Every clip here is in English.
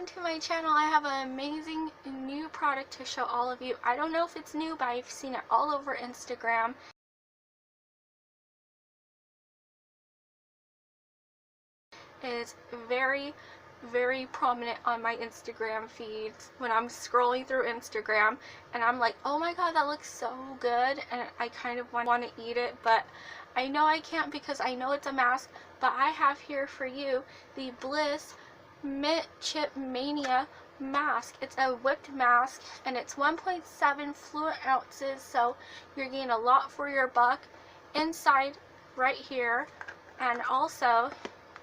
welcome to my channel. I have an amazing new product to show all of you. I don't know if it's new, but I've seen it all over Instagram. It is very prominent on my Instagram feeds when I'm scrolling through Instagram, and I'm like, oh my god, that looks so good, and I kind of want to eat it, but I know I can't because I know it's a mask. But I have here for you the Bliss Mint Chip Mania mask. It's a whipped mask, and it's 1.7 fluid ounces, so you're getting a lot for your buck. Inside right here, and also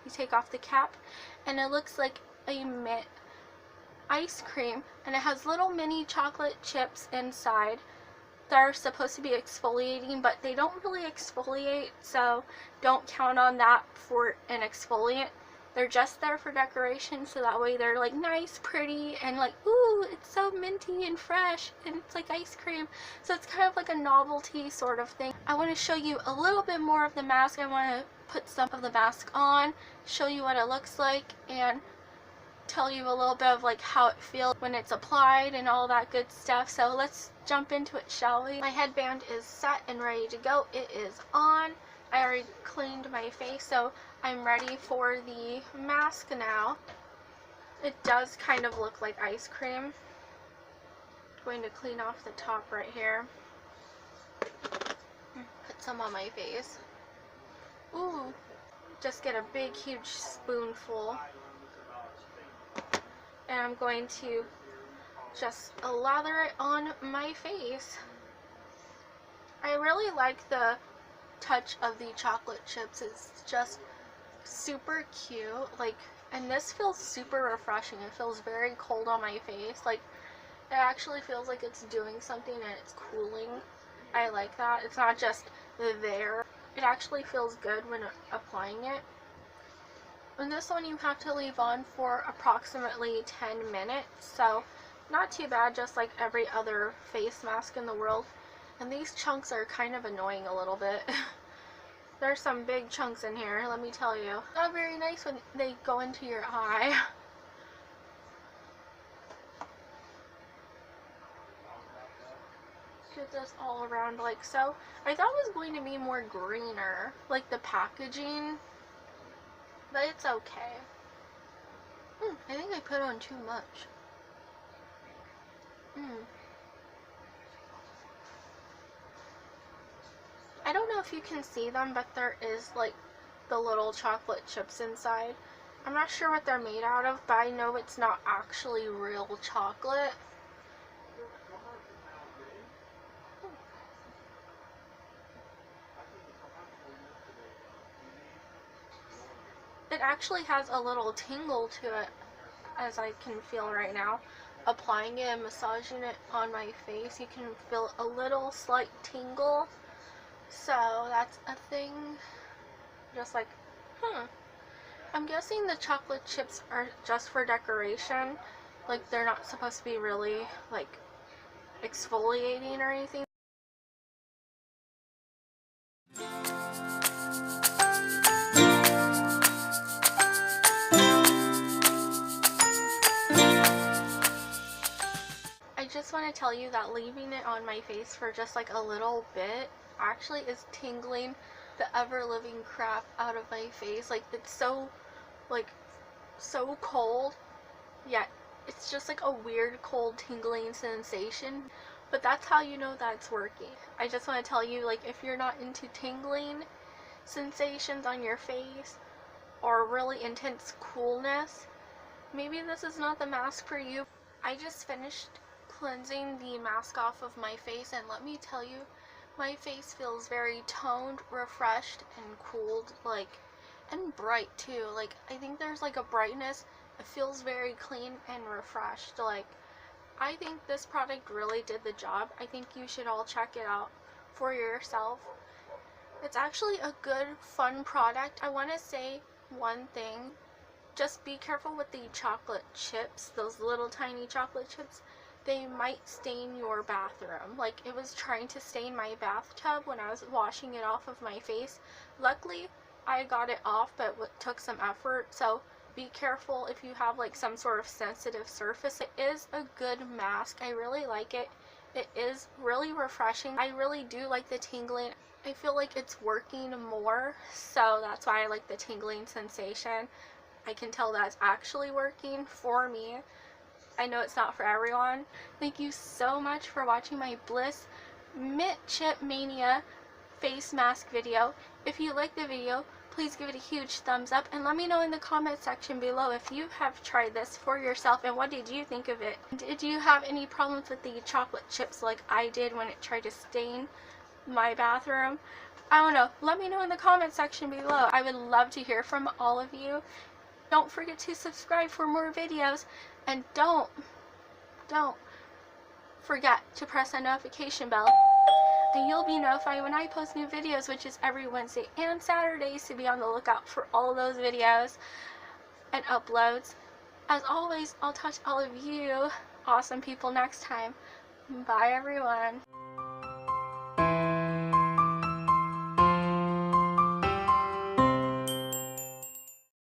you take off the cap and it looks like a mint ice cream, and it has little mini chocolate chips inside. They're supposed to be exfoliating, but they don't really exfoliate, so don't count on that for an exfoliant. They're just there for decoration, so that way they're like nice, pretty, and like, ooh, it's so minty and fresh, and it's like ice cream. So it's kind of like a novelty sort of thing. I want to show you a little bit more of the mask. I want to put some of the mask on, show you what it looks like, and tell you a little bit of like how it feels when it's applied and all that good stuff. So let's jump into it, shall we? My headband is set and ready to go. It is on. I already cleaned my face, so I'm ready for the mask now. It does kind of look like ice cream. I'm going to clean off the top right here. Put some on my face. Ooh, just get a big huge spoonful. And I'm going to just lather it on my face. I really like the touch of the chocolate chips. It's just super cute, like, and this feels super refreshing. It feels very cold on my face. Like, it actually feels like it's doing something and it's cooling. I like that. It's not just there. It actually feels good when applying it. And this one you have to leave on for approximately 10 minutes, so not too bad, just like every other face mask in the world. And these chunks are kind of annoying a little bit. There's some big chunks in here, let me tell you. Not very nice when they go into your eye. Get this all around like so. I thought it was going to be more greener, like the packaging, but it's okay. I think I put on too much. I don't know if you can see them, but there is like the little chocolate chips inside. I'm not sure what they're made out of, but I know it's not actually real chocolate. It actually has a little tingle to it, as I can feel right now. Applying it and massaging it on my face, you can feel a little slight tingle. So that's a thing. Just like, I'm guessing the chocolate chips are just for decoration. Like, they're not supposed to be really like exfoliating or anything. I just want to tell you that leaving it on my face for just like a little bit actually is tingling the ever-living crap out of my face. Like, it's so cold, yet it's just like a weird cold tingling sensation. But that's how you know that it's working. I just want to tell you, like, if you're not into tingling sensations on your face or really intense coolness, maybe this is not the mask for you. I just finished cleansing the mask off of my face, and let me tell you, my face feels very toned, refreshed, and cooled, like, and bright too. Like, I think there's like a brightness. It feels very clean and refreshed. Like, I think this product really did the job. I think you should all check it out for yourself. It's actually a good, fun product. I want to say one thing. Just be careful with the chocolate chips, those little tiny chocolate chips. They might stain your bathroom. Like, it was trying to stain my bathtub when I was washing it off of my face. Luckily, I got it off, but it took some effort, so be careful if you have like some sort of sensitive surface. It is a good mask. I really like it. It is really refreshing. I really do like the tingling. I feel like it's working more, so that's why I like the tingling sensation. I can tell that's actually working for me. I know it's not for everyone. Thank you so much for watching my Bliss Mint Chip Mania face mask video. If you like the video, please give it a huge thumbs up and let me know in the comment section below if you have tried this for yourself and what did you think of it. Did you have any problems with the chocolate chips like I did when it tried to stain my bathroom? I don't know. Let me know in the comment section below. I would love to hear from all of you. Don't forget to subscribe for more videos, and don't forget to press that notification bell, and you'll be notified when I post new videos, which is every Wednesday and Saturday, so be on the lookout for all those videos and uploads. As always, I'll talk to all of you awesome people next time. Bye everyone.